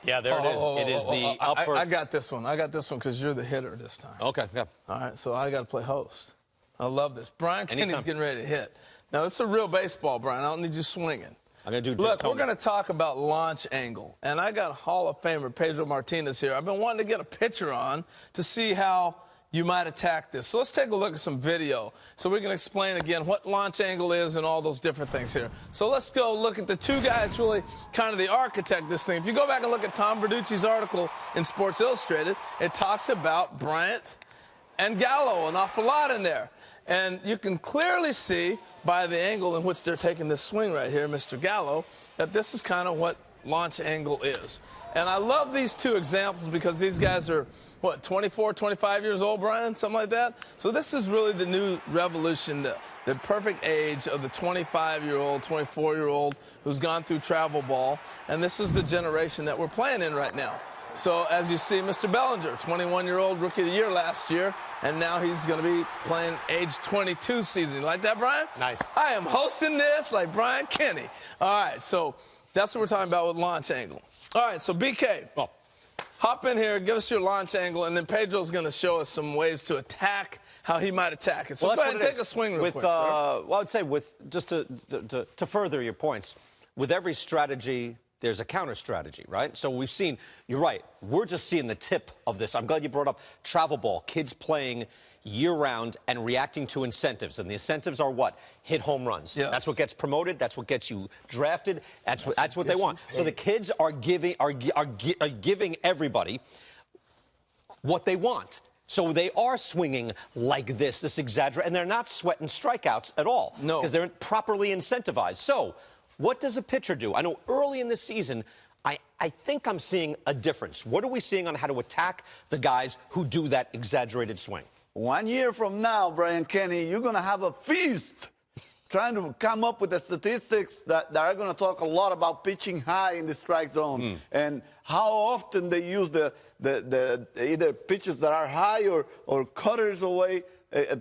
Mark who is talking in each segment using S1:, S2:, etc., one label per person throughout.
S1: Yeah, there it is. It is the upper.
S2: I got this one. I got this one because you're the hitter this time.
S1: Okay, yeah.
S2: All right, so I got to play host. I love this. Brian Kenny's
S1: Anytime.
S2: getting ready to hit. Now, it's a real baseball, Brian. I don't need you swinging.
S1: I'm going to do
S2: Look, we're going to talk about launch angle. And I got Hall of Famer Pedro Martinez here. I've been wanting to get a picture on to see how you might attack this. So let's take a look at some video so we can explain again what launch angle is and all those different things here. So let's go look at the two guys really kind of the architect of this thing. If you go back and look at Tom Verducci's article in Sports Illustrated, it talks about Bryant and Gallo, an awful lot in there. And you can clearly see by the angle in which they're taking this swing right here, Mr. Gallo, that this is kind of what launch angle is. And I love these two examples because these guys are, what, 24, 25 years old, Brian? Something like that? So this is really the new revolution, the perfect age of the 25-year-old, 24-year-old who's gone through travel ball. And this is the generation that we're playing in right now. So as you see, Mr. Bellinger, 21-year-old Rookie of the Year last year, and now he's going to be playing age 22 season. You like that, Brian?
S1: Nice.
S2: I am hosting this like Brian Kenny. All right, so that's what we're talking about with launch angle. All right, so BK, hop in here, give us your launch angle, and then Pedro's going to show us some ways to attack, how he might attack it. So go ahead and take a swing real quick, sir.
S1: Well, I would say just to further your points, with every strategy, there's a counter strategy, right? So we've seen, you're right, we're just seeing the tip of this. I'm glad you brought up travel ball, kids playing year-round and reacting to incentives. And the incentives are what? Hit home runs.
S2: Yes.
S1: That's what gets promoted. That's what gets you drafted. That's what they want. So the kids are giving everybody what they want. So they are swinging like this exaggerate, and they're not sweating strikeouts at all.
S2: No.
S1: Because they're properly incentivized. So what does a pitcher do? I know early in the season, I think I'm seeing a difference. What are we seeing on how to attack the guys who do that exaggerated swing?
S3: 1 year from now, Brian Kenny, you're going to have a feast trying to come up with the statistics that are going to talk a lot about pitching high in the strike zone and how often they use the either pitches that are high or cutters away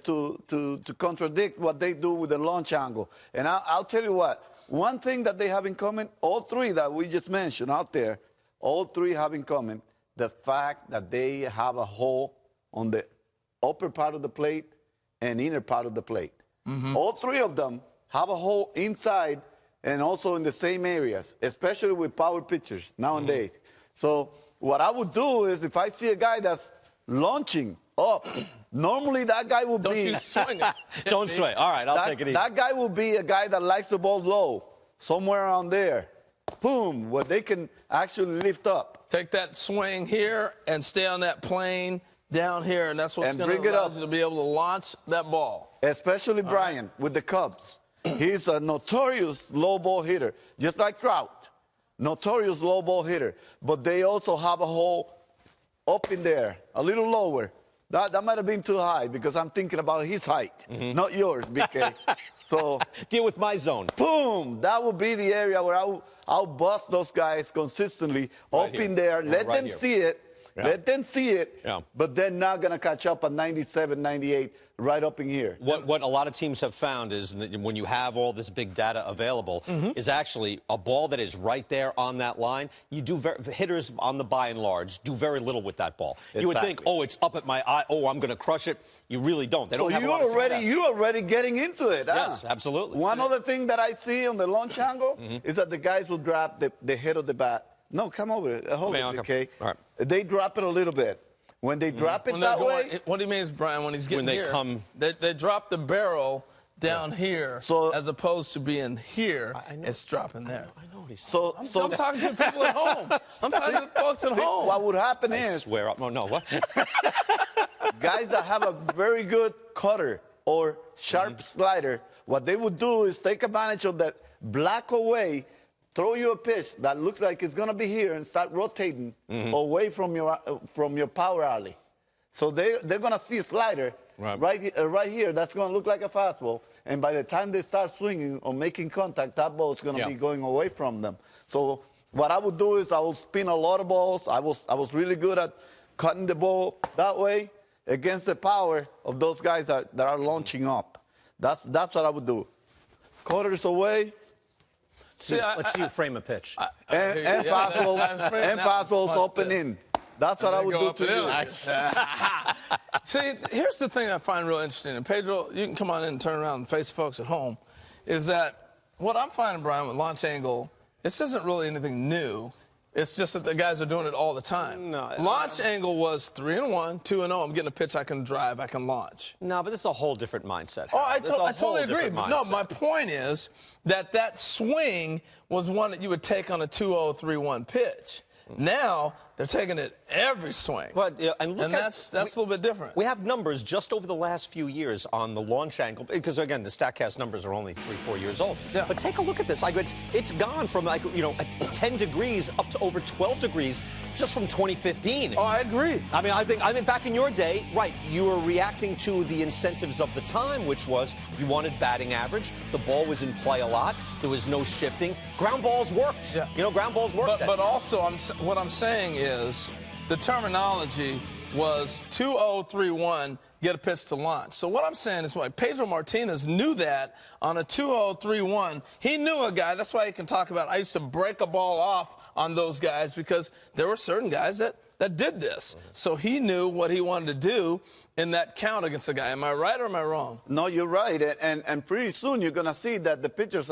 S3: to contradict what they do with the launch angle. And I'll tell you what, one thing that they have in common, all three that we just mentioned out there, all three have in common the fact that they have a hole on the upper part of the plate and inner part of the plate. All three of them have a hole inside and also in the same areas, especially with power pitchers nowadays. So what I would do is if I see a guy that's launching up, normally that guy will
S2: Don't
S3: be...
S2: you swing.
S1: Don't sway. All right, I'll take it easy.
S3: That guy will be a guy that likes the ball low, somewhere around there. Boom, where they can actually lift up.
S2: Take that swing here and stay on that plane down here, and that's what's going to allow you to be able to launch that ball.
S3: Especially Bryant with the Cubs. He's a notorious low ball hitter, just like Trout. Notorious low ball hitter. But they also have a hole up in there, a little lower. That might have been too high because I'm thinking about his height, not yours, BK. So
S1: deal with my zone.
S3: Boom! That would be the area where I'll bust those guys consistently up in there. Let them see it. Yeah. Let them see it, but they're not going to catch up at 97, 98, right up in here.
S1: What a lot of teams have found is that when you have all this big data available, is actually a ball that is right there on that line. You do hitters on the by and large do very little with that ball. Exactly. You would think, oh, it's up at my eye. Oh, I'm going to crush it. You really don't. They don't have a lot of success.
S3: You're already getting into it.
S1: Yes, absolutely.
S3: One other thing that I see on the launch angle is that the guys will drop the head of the bat. No, come over. Hold it, okay? All right. They drop it a little bit. When they drop it that way...
S2: What he means, Brian, when he's getting here, they drop the barrel down here, so, as opposed to being here, it's dropping there.
S1: I know what he's
S3: saying.
S2: I'm talking to people at home. I'm talking to folks at home.
S3: What would happen is...
S1: I swear up. No, what?
S3: Guys that have a very good cutter or sharp slider, what they would do is take advantage of that black away, throw you a pitch that looks like it's going to be here and start rotating away from your power alley. So they're going to see a slider right here that's going to look like a fastball. And by the time they start swinging or making contact, that ball is going to be going away from them. So what I would do is I will spin a lot of balls. I was really good at cutting the ball that way against the power of those guys that are launching up. That's what I would do. Quarters away.
S1: let's see you frame a pitch.
S3: And fastballs open in. That's what I would do to you.
S1: Nice.
S2: See, here's the thing I find real interesting, and Pedro, you can come on in and turn around and face folks at home, is that what I'm finding, Brian, with launch angle, this isn't really anything new. It's just that the guys are doing it all the time.
S1: No,
S2: launch angle was 3-1, 2-0. I'm getting a pitch I can drive, I can launch.
S1: No, but this is a whole different mindset.
S2: Oh, I
S1: This is a
S2: totally
S1: whole
S2: agree.
S1: different
S2: But no,
S1: mindset.
S2: my point is that swing was one that you would take on a 2-0, 3-1 pitch. Now they're taking it every swing.
S1: But, and
S2: that's a little bit different.
S1: We have numbers just over the last few years on the launch angle, because again, the StatCast numbers are only 3-4 years old.
S2: Yeah.
S1: But take a look at this. Like it's gone from 10 degrees up to over 12 degrees just from 2015.
S2: Oh, I agree.
S1: I mean, I think back in your day, right, you were reacting to the incentives of the time, which was you wanted batting average. The ball was in play a lot. There was no shifting. Ground balls worked.
S2: Yeah.
S1: Ground balls worked.
S2: But also, what I'm saying is the terminology was 2-0, 3-1, get a pitch to launch. So what I'm saying is, Pedro Martinez knew that on a 2-0, 3-1. He knew a guy. That's why he can talk about, I used to break a ball off on those guys because there were certain guys that did this. So he knew what he wanted to do in that count against a guy. Am I right or am I wrong?
S3: No, you're right. And pretty soon you're going to see that the pitchers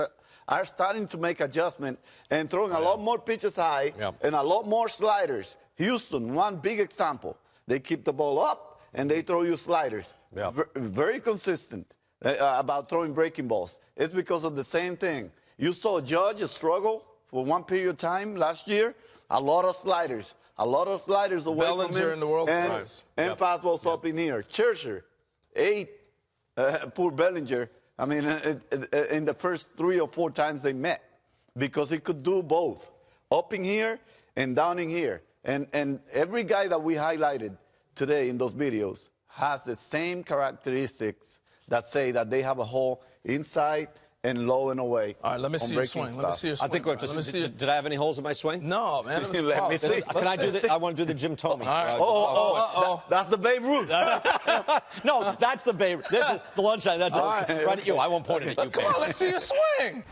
S3: are starting to make adjustment and throwing a lot more pitches high and a lot more sliders. Houston, one big example. They keep the ball up and they throw you sliders.
S1: Yeah.
S3: Very consistent about throwing breaking balls. It's because of the same thing. You saw Judge struggle for one period of time last year. A lot of sliders. A lot of sliders away
S2: Bellinger
S3: from him.
S2: in the World
S3: and,
S2: Series.
S3: And fastballs up in here. Scherzer, 8. Poor Bellinger. I mean, in the first 3 or 4 times they met, because he could do both, up in here and down in here. And every guy that we highlighted today in those videos has the same characteristics that say that they have a hole inside and low and away.
S2: All right, let me see your swing. Let me see your swing.
S1: I think did I have any holes in my swing?
S2: No, man. It was
S3: Let me see.
S1: Can I do this? I want to do the Jim Thome.
S3: That's the Babe Ruth.
S1: No, that's the Babe. This is the lunch line. That's right at you. I won't point it at you.
S2: Come on, let's see your swing.